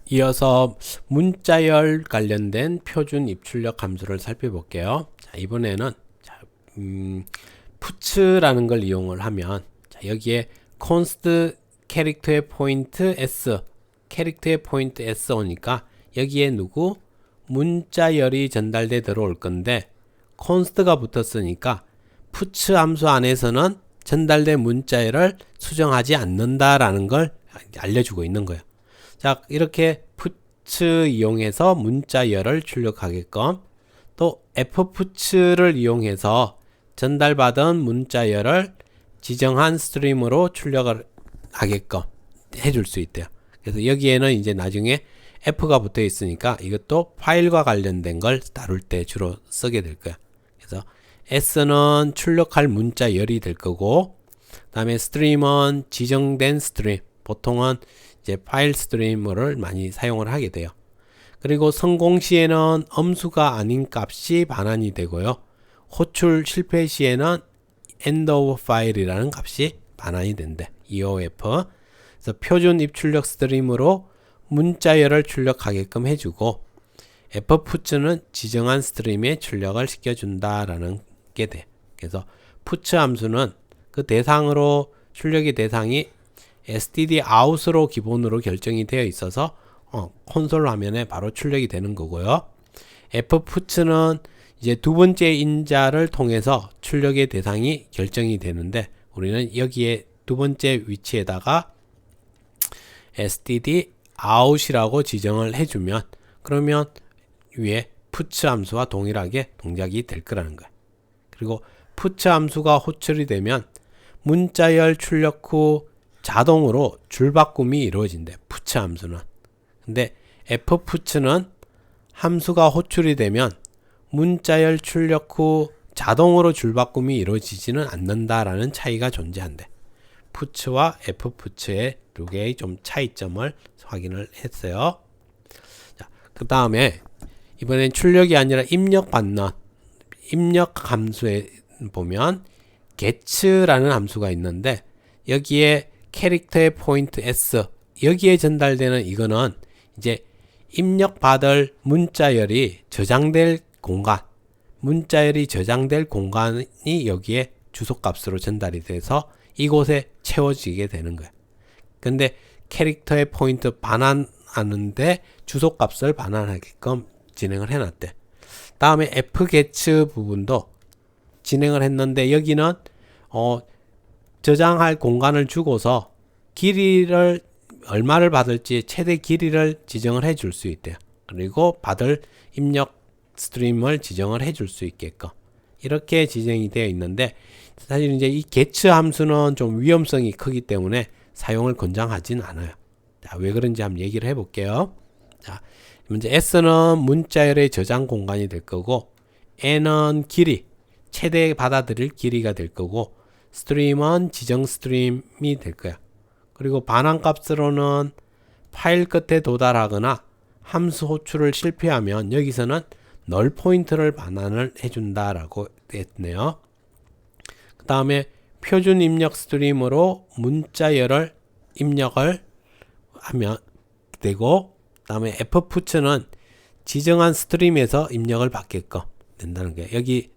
이어서 문자열 관련된 표준 입출력 함수를 살펴볼게요. 자, 이번에는 puts라는 걸 이용을 하면 여기에 const 캐릭터의 포인트 s 캐릭터의 포인트 s 오니까 여기에 누구 문자열이 전달돼 들어올 건데 const가 붙었으니까 puts 함수 안에서는 전달된 문자열을 수정하지 않는다라는 걸 알려주고 있는 거예요. 자, 이렇게 puts 이용해서 문자열을 출력하게끔, 또 fputs를 이용해서 전달받은 문자열을 지정한 스트림으로 출력을 하게끔 해줄 수 있대요. 그래서 여기에는 이제 나중에 f가 붙어 있으니까 이것도 파일과 관련된 걸 다룰 때 주로 쓰게 될 거야. 그래서 s는 출력할 문자열이 될 거고, 그 다음에 스트림은 지정된 스트림, 보통은 이제 파일 스트리머를 많이 사용을 하게 돼요. 그리고 성공 시에는 엄수가 아닌 값이 반환이 되고요. 호출 실패 시에는 end of file이라는 값이 반환이 된대. EOF. 그래서 표준 입출력 스트림으로 문자열을 출력하게끔 해주고, fputs는 지정한 스트림에 출력을 시켜준다라는 게 돼. 그래서 puts 함수는 그 대상으로 출력의 대상이 stdout으로 기본으로 결정이 되어 있어서 콘솔 화면에 바로 출력이 되는 거고요. fputs는 이제 두 번째 인자를 통해서 출력의 대상이 결정이 되는데, 우리는 여기에 두 번째 위치에다가 stdout이라고 지정을 해주면, 그러면 위에 puts 함수와 동일하게 동작이 될 거라는 거예요. 그리고 puts 함수가 호출이 되면 문자열 출력 후 자동으로 줄바꿈이 이루어진대, puts 함수는. 근데 fputs는 함수가 호출이 되면 문자열 출력 후 자동으로 줄바꿈이 이루어지지는 않는다라는 차이가 존재한대. puts와 fputs의 두 개의 좀 차이점을 확인을 했어요. 자, 그 다음에 이번엔 출력이 아니라 입력받는 입력 함수에 보면 get라는 함수가 있는데, 여기에 캐릭터의 포인트 s, 여기에 전달되는 이거는 이제 입력받을 문자열이 저장될 공간, 문자열이 저장될 공간이 여기에 주소값으로 전달이 돼서 이곳에 채워지게 되는 거예요. 근데 캐릭터의 포인트 반환하는데 주소값을 반환하게끔 진행을 해놨대. 다음에 fget 부분도 진행을 했는데, 여기는 저장할 공간을 주고서 길이를 얼마를 받을지 최대 길이를 지정을 해 줄 수 있대요. 그리고 받을 입력 스트림을 지정을 해 줄 수 있게끔 이렇게 지정이 되어 있는데, 사실 이제 이 get 함수는 좀 위험성이 크기 때문에 사용을 권장하진 않아요. 자, 왜 그런지 한번 얘기를 해볼게요. 자, 먼저 s는 문자열의 저장 공간이 될 거고, n은 길이, 최대 받아들일 길이가 될 거고, 스트림은 지정 스트림이 될 거야. 그리고 반환 값으로는 파일 끝에 도달하거나 함수 호출을 실패하면 여기서는 널 포인트를 반환을 해준다라고 했네요. 그 다음에 표준 입력 스트림으로 문자열을 입력을 하면 되고, 그 다음에 fputs는 지정한 스트림에서 입력을 받게끔 된다는 거예요. 여기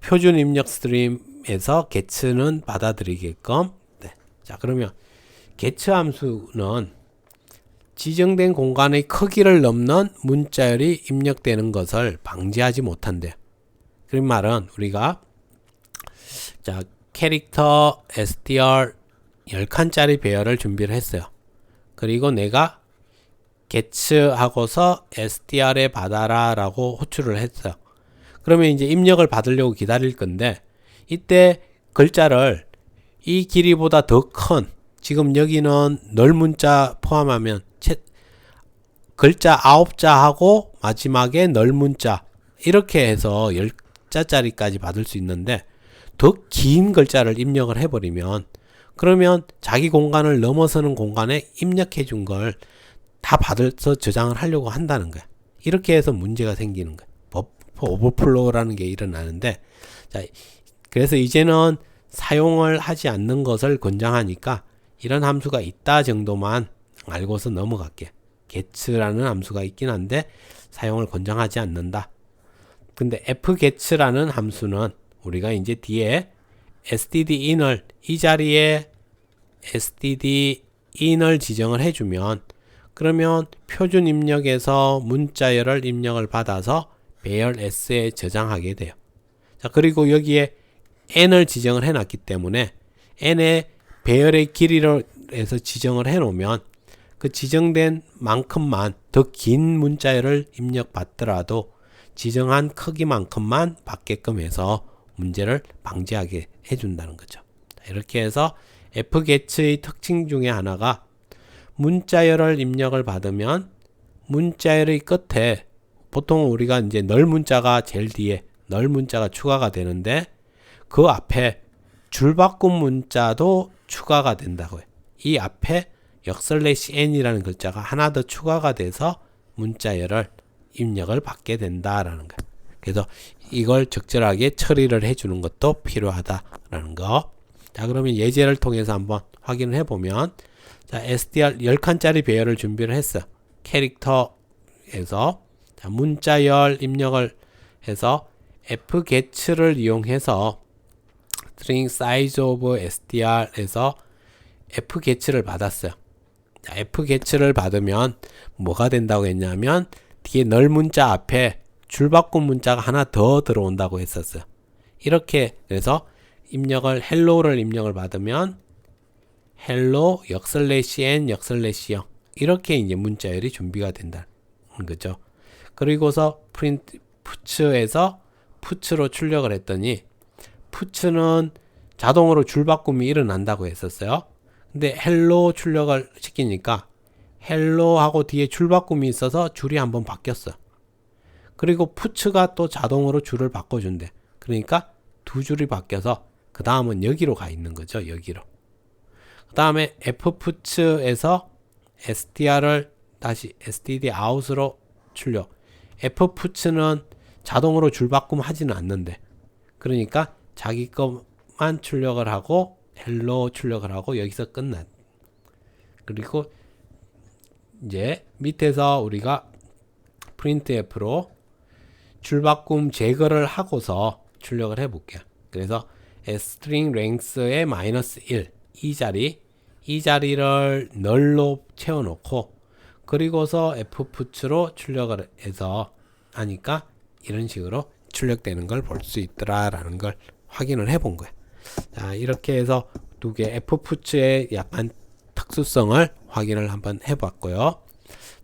표준 입력 스트림에서 get는 받아들이게끔. 네. 자, 그러면 get 함수는 지정된 공간의 크기를 넘는 문자열이 입력되는 것을 방지하지 못한대요. 그런 말은 우리가 자, 캐릭터 str 10칸짜리 배열을 준비를 했어요. 그리고 내가 get 하고서 str에 받아라 라고 호출을 했어요. 그러면 이제 입력을 받으려고 기다릴 건데, 이때 글자를 이 길이보다 더 큰, 지금 여기는 널 문자 포함하면 글자 9자하고 마지막에 널 문자 이렇게 해서 10자짜리까지 받을 수 있는데, 더 긴 글자를 입력을 해버리면, 그러면 자기 공간을 넘어서는 공간에 입력해 준 걸 다 받아서 저장을 하려고 한다는 거야. 이렇게 해서 문제가 생기는 거야. 오버플로우라는 게 일어나는데, 자, 그래서 이제는 사용을 하지 않는 것을 권장하니까 이런 함수가 있다 정도만 알고서 넘어갈게. get라는 함수가 있긴 한데 사용을 권장하지 않는다. 근데 fget라는 함수는 우리가 이제 뒤에 stdin을 이 자리에 stdin을 지정을 해주면 그러면 표준 입력에서 문자열을 입력을 받아서 배열 s에 저장하게 돼요. 자, 그리고 여기에 n을 지정을 해놨기 때문에 n의 배열의 길이로 해서 지정을 해놓으면 그 지정된 만큼만 더 긴 문자열을 입력받더라도 지정한 크기만큼만 받게끔 해서 문제를 방지하게 해준다는 거죠. 이렇게 해서 fget의 특징 중에 하나가 문자열을 입력을 받으면 문자열의 끝에 보통 우리가 이제 널 문자가 제일 뒤에 널 문자가 추가가 되는데 그 앞에 줄바꿈 문자도 추가가 된다고요. 이 앞에 역/n이라는 글자가 하나 더 추가가 돼서 문자열을 입력을 받게 된다라는 거예요. 그래서 이걸 적절하게 처리를 해주는 것도 필요하다라는 거. 자, 그러면 예제를 통해서 한번 확인을 해보면, 자, SDR 10칸짜리 배열을 준비를 했어요. 캐릭터에서 자, 문자열 입력을 해서 fget를 이용해서 string size of SDR에서 fget를 받았어요. 자, fget를 받으면 뭐가 된다고 했냐면 뒤에 널 문자 앞에 줄바꿈 문자가 하나 더 들어온다고 했었어요. 이렇게 그래서 입력을 hello를 입력을 받으면 hello 역/n 역/0 이렇게 이제 문자열이 준비가 된다는 거죠. 그리고서 print puts에서 puts로 출력을 했더니 puts는 자동으로 줄바꿈이 일어난다고 했었어요. 근데 hello 출력을 시키니까 hello하고 뒤에 줄바꿈이 있어서 줄이 한번 바뀌었어. 그리고 puts가 또 자동으로 줄을 바꿔준대. 그러니까 두 줄이 바뀌어서 그 다음은 여기로 가 있는 거죠. 여기로. 그 다음에 fputs에서 str을 다시 std out으로 출력. fputs는 자동으로 줄바꿈 하지는 않는데 그러니까 자기 것만 출력을 하고 hello 출력을 하고 여기서 끝난. 그리고 이제 밑에서 우리가 printf로 줄바꿈 제거를 하고서 출력을 해 볼게요. 그래서 string length의 -1 이 자리를 널로 채워 놓고 그리고서 fputs로 출력을 해서 하니까 이런 식으로 출력되는 걸 볼 수 있더라라는 걸 확인을 해 본 거예요. 자, 이렇게 해서 두 개 fputs의 약간 특수성을 확인을 한번 해 봤고요.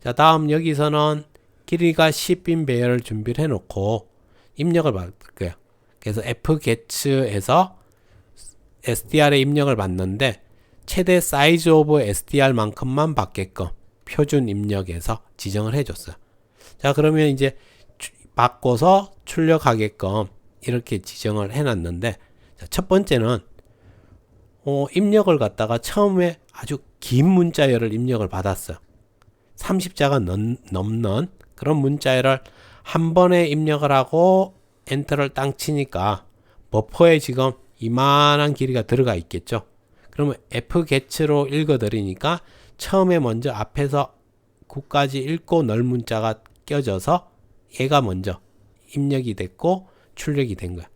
자, 다음 여기서는 길이가 10빈 배열을 준비를 해 놓고 입력을 받을 거예요. 그래서 fget에서 SDR에 입력을 받는데 최대 size of SDR만큼만 받게끔 표준 입력에서 지정을 해줬어요. 자, 그러면 이제 바꿔서 출력하게끔 이렇게 지정을 해놨는데 자, 첫 번째는 입력을 갖다가 처음에 아주 긴 문자열을 입력을 받았어요. 30자가 넘는 그런 문자열을 한 번에 입력을 하고 엔터를 땅 치니까 버퍼에 지금 이만한 길이가 들어가 있겠죠. 그러면 fget로 읽어드리니까 처음에 먼저 앞에서 9까지 읽고 널 문자가 껴져서 얘가 먼저 입력이 됐고 출력이 된 거야.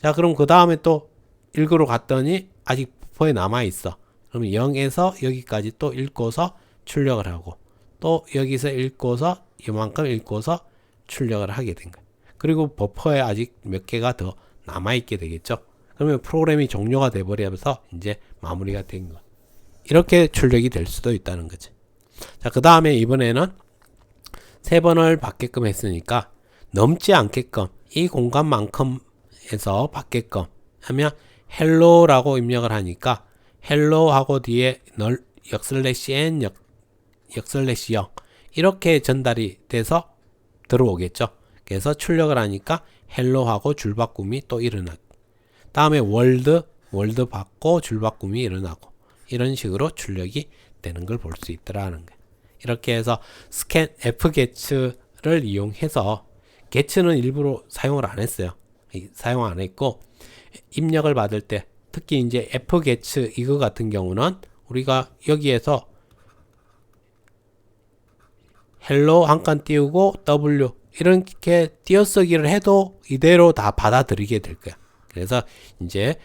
자, 그럼 그 다음에 또 읽으러 갔더니 아직 버퍼에 남아 있어. 그러면 0에서 여기까지 또 읽고서 출력을 하고 또 여기서 읽고서 이만큼 읽고서 출력을 하게 된 거야. 그리고 버퍼에 아직 몇 개가 더 남아 있게 되겠죠. 그러면 프로그램이 종료가 돼 버려서 이제 마무리가 된 거. 이렇게 출력이 될 수도 있다는 거지. 자, 그 다음에 이번에는 3번을 받게끔 했으니까 넘지 않게끔 이 공간만큼 해서 받게끔 하면 hello라고 입력을 하니까 hello하고 뒤에 널 역/n 역/0 이렇게 전달이 돼서 들어오겠죠. 그래서 출력을 하니까 hello하고 줄바꿈이 또 일어나고 다음에 world 받고 줄바꿈이 일어나고 이런 식으로 출력이 되는 걸 볼 수 있더라는 거예요. 이렇게 해서 scan fget를 이용해서 get는 일부러 사용을 안 했어요. 사용 안 했고 입력을 받을 때 특히 이제 fget 이거 같은 경우는 우리가 여기에서 헬로 한 칸 띄우고 W 이렇게 띄어쓰기를 해도 이대로 다 받아들이게 될 거야. 그래서 이제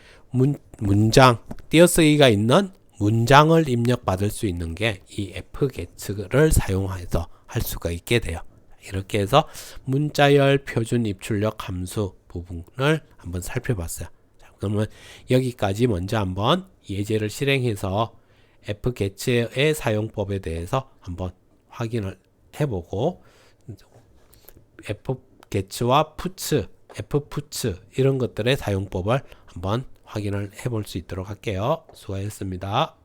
문장 띄어쓰기가 있는 문장을 입력받을 수 있는 게 이 fget를 사용해서 할 수가 있게 돼요. 이렇게 해서 문자열 표준 입출력 함수 부분을 한번 살펴봤어요. 자, 그러면 여기까지 먼저 한번 예제를 실행해서 fget의 사용법에 대해서 한번 확인을 해보고 fget와 puts, fputs 이런 것들의 사용법을 한번 확인을 해볼 수 있도록 할게요. 수고하셨습니다.